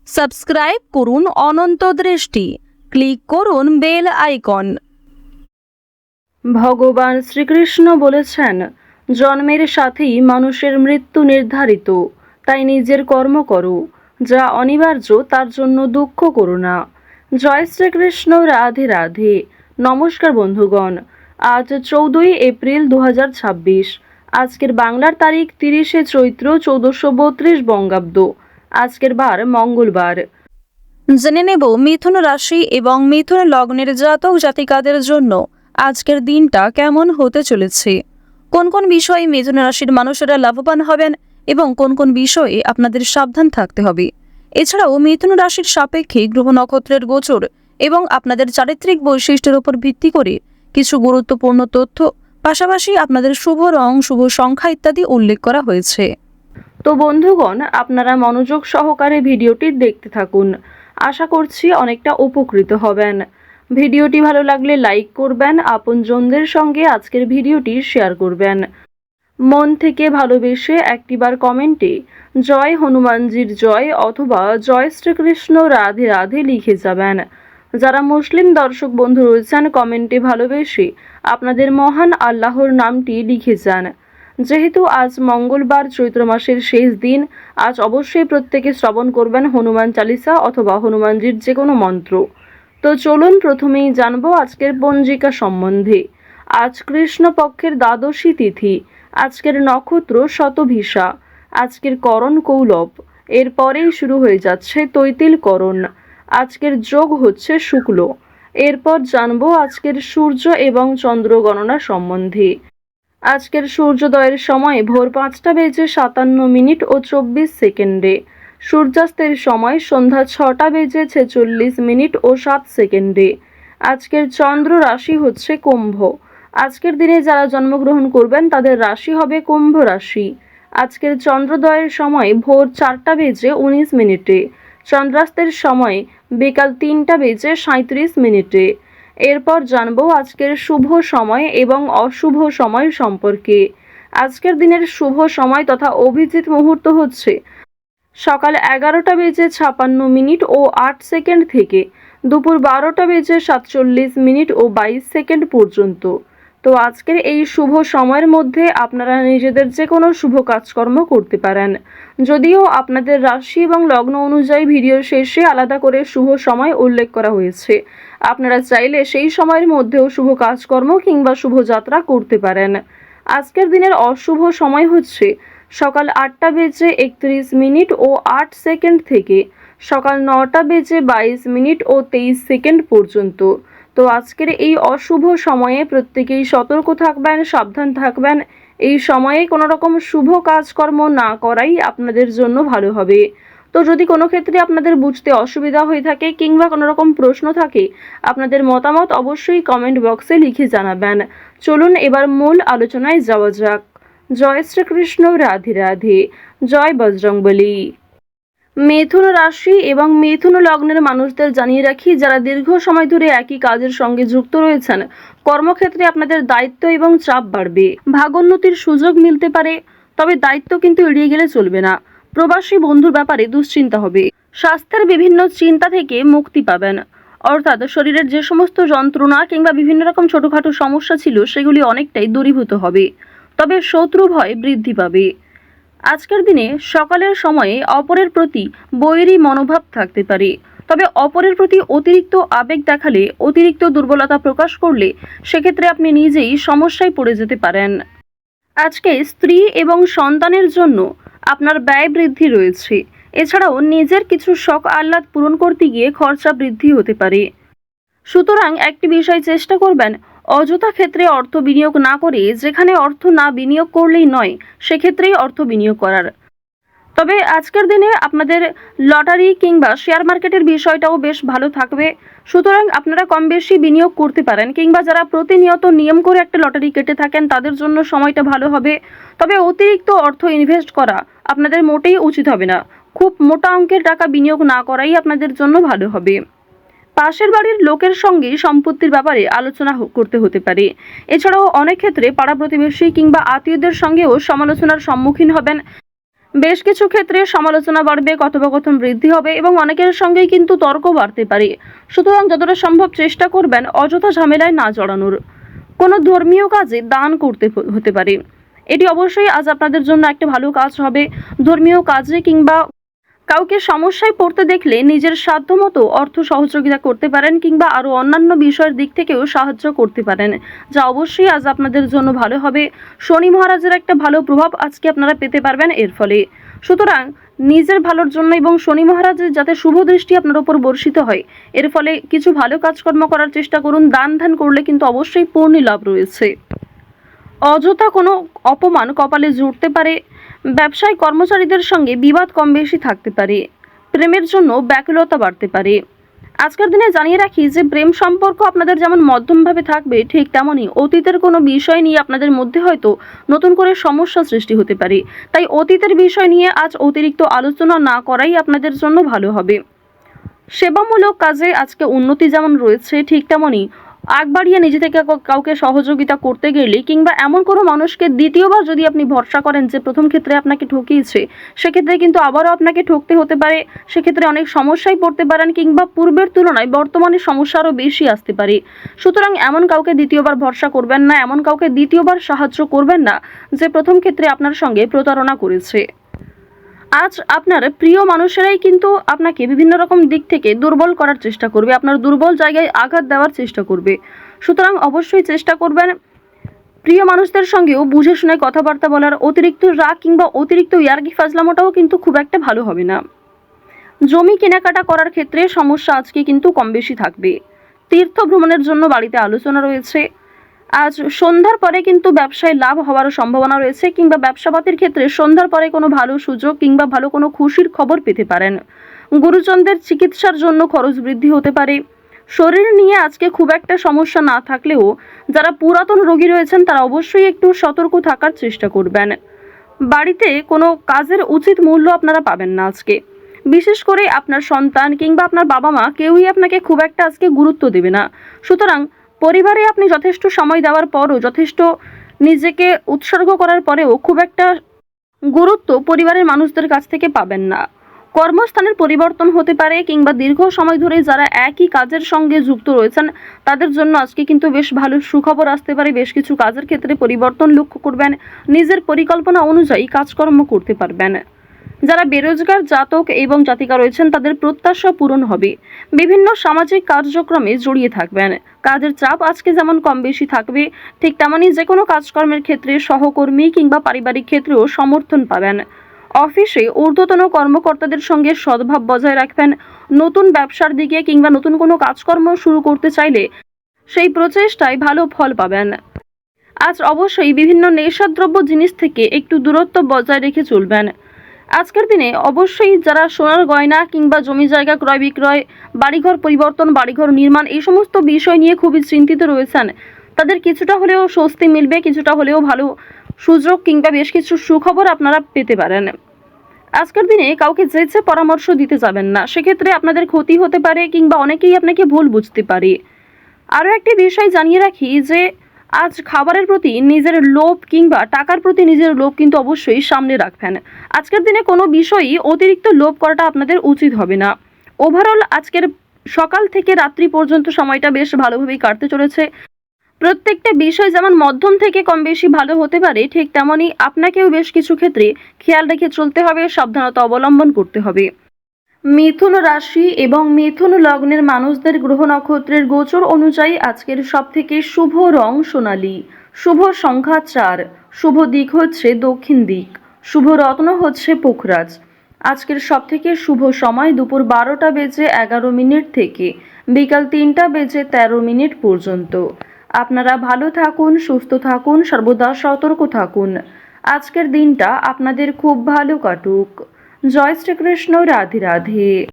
Subscribe করুন অনন্ত দৃষ্টি, click করুন বেল আইকন। ভগবান শ্রীকৃষ্ণ বলেছেন, জন্মের সাথেই মানুষের মৃত্যু নির্ধারিত, তাই নিজের কর্ম করো, যা অনিবার্য তার জন্য দুঃখ করো না। জয় শ্রীকৃষ্ণ, রাধে রাধে। নমস্কার বন্ধুগণ, আজ 14ই এপ্রিল 2026। আজকের বাংলার তারিখ 30শে চৈত্র 1432 বঙ্গাব্দ। আজকের বার মঙ্গলবার। জেনে নেব মিথুন রাশি এবং মিথুন লগ্নের জাতক জাতিকাদের জন্য আজকের দিনটা কেমন হতে চলেছে, কোন কোন বিষয়ে মিথুন রাশির মানুষেরা লাভবান হবেন এবং কোন কোন বিষয়ে আপনাদের সাবধান থাকতে হবে। এছাড়াও মিথুন রাশির সাপেক্ষে গ্রহ নক্ষত্রের গোচর এবং আপনাদের চারিত্রিক বৈশিষ্ট্যের উপর ভিত্তি করে কিছু গুরুত্বপূর্ণ তথ্য, পাশাপাশি আপনাদের শুভ রং, শুভ সংখ্যা ইত্যাদি উল্লেখ করা হয়েছে। তো বন্ধুগণ, আপনারা মনোযোগ সহকারে ভিডিওটি দেখতে থাকুন। আশা করছি অনেকটা উপকৃত হবেন। ভিডিওটি ভালো লাগলে লাইক করবেন, আপনজনদের সঙ্গে আজকের ভিডিওটি শেয়ার করবেন। মন থেকে ভালোবেসে একটিবার কমেন্টে জয় হনুমানজির জয় অথবা জয় শ্রীকৃষ্ণ রাধে রাধে লিখে যাবেন। যারা মুসলিম দর্শক বন্ধু রয়েছেন, কমেন্টে ভালোবেসে আপনাদের মহান আল্লাহর নামটি লিখে যান। যেহেতু আজ মঙ্গলবার, চৈত্র মাসের শেষ দিন, আজ অবশ্যই প্রত্যেকে শ্রবণ করবেন হনুমান চালিসা অথবা হনুমানজির যে কোনো মন্ত্র। তো চলুন প্রথমেই জানবো আজকের পঞ্জিকা সম্বন্ধে। আজ কৃষ্ণপক্ষের দ্বাদশী তিথি, আজকের নক্ষত্র শতভিসা, আজকের করণ কৌলব, এরপরেই শুরু হয়ে যাচ্ছে তৈতিল করণ। আজকের যোগ হচ্ছে শুক্ল। এরপর জানবো আজকের সূর্য এবং চন্দ্র গণনা সম্বন্ধে। আজকের সূর্যোদয়ের সময় ভোর 5:57 ও 24 সেকেন্ডে, সূর্যাস্তের সময় সন্ধ্যা 6:46 ও 7 সেকেন্ডে। আজকের চন্দ্র রাশি হচ্ছে কুম্ভ। আজকের দিনে যারা জন্মগ্রহণ করবেন তাদের রাশি হবে কুম্ভ রাশি। আজকের চন্দ্রোদয়ের সময় ভোর 4:19, চন্দ্রাস্তের সময় বিকাল 3:37। এরপর জানবো আজকের শুভ সময় এবং অশুভ সময় সম্পর্কে। আজকের দিনের শুভ সময় তথা অভিজিৎ মুহূর্ত হচ্ছে সকাল 11:56 ও 8 সেকেন্ড থেকে দুপুর 12:47 ও 22 সেকেন্ড পর্যন্ত। তো আজকের এই শুভ সময়ের মধ্যে আপনারা নিজেদের যে কোনো শুভ কাজকর্ম করতে পারেন। যদিও আপনাদের রাশি এবং লগ্ন অনুযায়ী ভিডিওর শেষে আলাদা করে শুভ সময় উল্লেখ করা হয়েছে, আপনারা চাইলে সেই সময়ের মধ্যেও শুভ কাজকর্ম কিংবা শুভযাত্রা করতে পারেন। আজকের দিনের অশুভ সময় হচ্ছে সকাল 8:31 ও 8 সেকেন্ড থেকে সকাল 9:22 ও 23 সেকেন্ড পর্যন্ত। তো আজকের এই অশুভ সময়ে প্রত্যেকেই সতর্ক থাকবেন, সাবধান থাকবেন। এই সময়ে কোনো রকম শুভ কাজকর্ম না করাই আপনাদের জন্য ভালো হবে। তো যদি কোনো ক্ষেত্রে আপনাদের বুঝতে অসুবিধা হয়ে থাকে কিংবা কোনো রকম প্রশ্ন থাকে, আপনাদের মতামত অবশ্যই কমেন্ট বক্সে লিখে জানাবেন। চলুন এবার মূল আলোচনায় যাওয়া যাক। জয় শ্রীকৃষ্ণ, রাধে রাধে। জয় বজরংবলী। মিথুন রাশি এবং মিথুন লগ্নের মানুষদের জানিয়ে রাখি, যারা দীর্ঘ সময় ধরে একই কাজের সঙ্গে যুক্ত রয়েছেন, কর্মক্ষেত্রে আপনাদের দায়িত্ব এবং চাপ বাড়বে। ভাগোন্নতির সুযোগ মিলতে পারে, তবে দায়িত্ব কিন্তু এড়িয়ে গেলে চলবে না। প্রবাসী বন্ধুর ব্যাপারে দুশ্চিন্তা হবে। স্বাস্থ্যের বিভিন্ন চিন্তা থেকে মুক্তি পাবেন, অর্থাৎ শরীরের যে সমস্ত যন্ত্রণা কিংবা বিভিন্ন রকম ছোটখাটো সমস্যা ছিল সেগুলি অনেকটাই দূরীভূত হবে। তবে শত্রু ভয় বৃদ্ধি পাবে। আজকের দিনে সকালের সময়ে অপরের প্রতি বৈরী মনোভাব থাকতে পারে, তবে অপরের প্রতি অতিরিক্ত আবেগ দেখালে, অতিরিক্ত দুর্বলতা প্রকাশ করলে সেক্ষেত্রে আপনি নিজেই সমস্যায় পড়ে যেতে পারেন। আজকে স্ত্রী এবং সন্তানের জন্য আপনার ব্যয় বৃদ্ধি রয়েছে। এছাড়াও নিজের কিছু শখ আহ্লাদ পূরণ করতে গিয়ে খরচা বৃদ্ধি হতে পারে। সুতরাং একটি বিষয় চেষ্টা করবেন, অযথা ক্ষেত্রে অর্থ বিনিয়োগ না করে যেখানে অর্থ না বিনিয়োগ করলেই নয় সেক্ষেত্রেই অর্থ বিনিয়োগ করার। তবে আজকের দিনে আপনাদের লটারি কিংবা শেয়ার মার্কেটের বিষয়টাও বেশ ভালো থাকবে। সুতরাং আপনারা কম বেশি বিনিয়োগ করতে পারেন, কিংবা যারা প্রতিনিয়ত নিয়ম করে একটা লটারি কেটে থাকেন তাদের জন্য সময়টা ভালো হবে। তবে অতিরিক্ত অর্থ ইনভেস্ট করা আপনাদের মোটেই উচিত হবে না। খুব মোটা অঙ্কের টাকা বিনিয়োগ না করাই আপনাদের জন্য ভালো হবে। পাশের বাড়ির লোকের সঙ্গে সম্পত্তির ব্যাপারে আলোচনা করতে হতে পারে। এছাড়াও অনেক ক্ষেত্রে পাড়া প্রতিবেশী কিংবা আত্মীয়দের সঙ্গেও সমালোচনার সম্মুখীন হবেন। বেশ কিছু ক্ষেত্রে সমালোচনা বাড়বে, কথোপকথন বৃদ্ধি হবে এবং অনেকের সঙ্গেই কিন্তু তর্ক বাড়তে পারে। সুতরাং যতটা সম্ভব চেষ্টা করবেন অযথা ঝামেলায় না জড়ানোর। কোনো ধর্মীয় কাজে দান করতে হতে পারে, এটি অবশ্যই আজ আপনাদের জন্য একটা ভালো কাজ হবে। ধর্মীয় কাজে কিংবা কাউকে সমস্যায় পড়তে দেখলে নিজের সাধ্যমতো অর্থ সহযোগিতা করতে পারেন কিংবা আরও অন্যান্য বিষয়ের দিক থেকেও সাহায্য করতে পারেন, যা অবশ্যই আজ আপনাদের জন্য ভালো হবে। শনি মহারাজের একটা ভালো প্রভাব আজকে আপনারা পেতে পারবেন এর ফলে। সুতরাং নিজের ভালোর জন্য এবং শনি মহারাজের যাতে শুভ দৃষ্টি আপনার উপর বর্ষিত হয়, এর ফলে কিছু ভালো কাজকর্ম করার চেষ্টা করুন। দান ধ্যান করলে কিন্তু অবশ্যই পূর্ণ লাভ রয়েছে। অযথা কোনো অপমান কপালে জুটতে পারে। ব্যবসায় কর্মচারীদের সঙ্গে বিবাদ কম বেশি থাকতে পারে। প্রেমের জন্য ব্যাকুলতা বাড়তে পারে। আজকের দিনে জানিয়ে রাখি যে প্রেম সম্পর্ক আপনাদের যেমন মধ্যমভাবে থাকবে, ঠিক তেমনই অতীতের কোনো বিষয় নিয়ে আপনাদের মধ্যে হয়তো নতুন করে সমস্যা সৃষ্টি হতে পারে। তাই অতীতের বিষয় নিয়ে আজ অতিরিক্ত আলোচনা না করাই আপনাদের জন্য ভালো হবে। সেবামূলক কাজে আজকে উন্নতি যেমন রয়েছে, ঠিক তেমনই আগ বাড়িয়ে নিজে থেকে কাউকে সহযোগিতা করতে গেলে কিংবা এমন কোনো মানুষকে দ্বিতীয়বার যদি আপনি ভরসা করেন যে প্রথম ক্ষেত্রে আপনাকে ঠকিয়েছে, সেক্ষেত্রে কিন্তু আবারও আপনাকে ঠকতে হতে পারে। সেক্ষেত্রে অনেক সমস্যায় পড়তে পারেন কিংবা পূর্বের তুলনায় বর্তমানে সমস্যা আরও বেশি আসতে পারে। সুতরাং এমন কাউকে দ্বিতীয়বার ভরসা করবেন না, এমন কাউকে দ্বিতীয়বার সাহায্য করবেন না যে প্রথম ক্ষেত্রে আপনার সঙ্গে প্রতারণা করেছে। আজ আপনার প্রিয় মানুষেরাই কিন্তু আপনাকে বিভিন্ন রকম দিক থেকে দুর্বল করার চেষ্টা করবে, আপনার দুর্বল জায়গায় আঘাত দেওয়ার চেষ্টা করবে। সুতরাং অবশ্যই চেষ্টা করবেন প্রিয় মানুষদের সঙ্গেও বুঝে শুনে কথাবার্তা বলার। অতিরিক্ত রাগ কিংবা অতিরিক্ত ইয়ার্কি ফাজলামোটাও কিন্তু খুব একটা ভালো হবে না। জমি কেনাকাটা করার ক্ষেত্রে সমস্যা আজকে কিন্তু কম বেশি থাকবে। তীর্থ ভ্রমণের জন্য বাড়িতে আলোচনা রয়েছে। আজ সন্ধ্যার পরে কিন্তু ব্যবসায় লাভ হওয়ার সম্ভাবনা রয়েছে কিংবা ব্যবসাপাতির ক্ষেত্রে সন্ধ্যার পরে কোনো ভালো সুযোগ কিংবা ভালো কোনো খুশির খবর পেতে পারেন। গুরুজনদের চিকিৎসার জন্য খরচ বৃদ্ধি হতে পারে। শরীর নিয়ে আজকে খুব একটা সমস্যা না থাকলেও যারা পুরাতন রোগী রয়েছেন তারা অবশ্যই একটু সতর্ক থাকার চেষ্টা করবেন। বাড়িতে কোনো কাজের উচিত মূল্য আপনারা পাবেন না আজকে। বিশেষ করে আপনার সন্তান কিংবা আপনার বাবা মা কেউই আপনাকে খুব একটা আজকে গুরুত্ব দেবে না। সুতরাং পরিবারে আপনি যথেষ্ট সময় দেওয়ার পরও, যথেষ্ট নিজেকে উৎসর্গ করার পরেও খুব একটা গুরুত্ব পরিবারের মানুষদের কাছ থেকে পাবেন না। কর্মস্থানের পরিবর্তন হতে পারে কিংবা দীর্ঘ সময় ধরে যারা একই কাজের সঙ্গে যুক্ত রয়েছেন তাদের জন্য আজকে কিন্তু বেশ ভালো সুখবর আসতে পারে। বেশ কিছু কাজের ক্ষেত্রে পরিবর্তন লক্ষ্য করবেন, নিজের পরিকল্পনা অনুযায়ী কাজকর্ম করতে পারবেন। যারা বেরোজগার জাতক এবং জাতিকা রয়েছেন তাদের প্রত্যাশা পূরণ হবে। বিভিন্ন সামাজিক কার্যক্রমে জড়িয়ে থাকবেন। কাজের চাপ আজকে যেমন কম বেশি থাকবে, ঠিক তেমনই যে কোনো কাজকর্মের ক্ষেত্রে সহকর্মী কিংবা পারিবারিক ক্ষেত্রেও সমর্থন পাবেন। অফিসে ঊর্ধ্বতন কর্মকর্তাদের সঙ্গে সদ্ভাব বজায় রাখবেন। নতুন ব্যবসার দিকে কিংবা নতুন কোনো কাজকর্ম শুরু করতে চাইলে সেই প্রচেষ্টায় ভালো ফল পাবেন। আজ অবশ্যই বিভিন্ন নেশাদ্রব্য জিনিস থেকে একটু দূরত্ব বজায় রেখে চলবেন। আজকের দিনে অবশ্যই যারা সোনার গয়না কিংবা জমি জায়গা ক্রয় বিক্রয়, বাড়িঘর পরিবর্তন, বাড়িঘর নির্মাণ এই সমস্ত বিষয় নিয়ে খুবই চিন্তিত রয়েছেন, তাদের কিছুটা হলেও স্বস্তি মিলবে, কিছুটা হলেও ভালো সুযোগ কিংবা বেশ কিছু সুখবর আপনারা পেতে পারেন। আজকের দিনে কাউকে যেচে পরামর্শ দিতে যাবেন না, সেক্ষেত্রে আপনাদের ক্ষতি হতে পারে কিংবা অনেকেই আপনাকে ভুল বুঝতে পারে। আরও একটি বিষয় জানিয়ে রাখি যে আজ খাবারের প্রতি নিজের লোভ কিংবা টাকার প্রতি নিজের লোভ কিন্তু অবশ্যই সামনে রাখবেন। আজকের দিনে কোনো বিষয়ই অতিরিক্ত লোভ করাটা আপনাদের উচিত হবে না। ওভারঅল আজকের সকাল থেকে রাত্রি পর্যন্ত সময়টা বেশ ভালোভাবেই কাটতে চলেছে। প্রত্যেকটা বিষয় যেমন মধ্যম থেকে কম বেশি ভালো হতে পারে, ঠিক তেমনই আপনাকেও বেশ কিছু ক্ষেত্রে খেয়াল রেখে চলতে হবে, সাবধানতা অবলম্বন করতে হবে। মিথুন রাশি এবং মিথুন লগ্নের মানুষদের গ্রহ নক্ষত্রের গোচর অনুযায়ী আজকের সবথেকে শুভ রং সোনালী, শুভ সংখ্যা 4, শুভ দিক হচ্ছে দক্ষিণ দিক, শুভ রত্ন হচ্ছে পুখরাজ। আজকের সবথেকে শুভ সময় দুপুর 12:11 থেকে বিকাল 3:13 পর্যন্ত। আপনারা ভালো থাকুন, সুস্থ থাকুন, সর্বদা সতর্ক থাকুন। আজকের দিনটা আপনাদের খুব ভালো কাটুক। জয় শ্রীকৃষ্ণ, রাধে রাধে।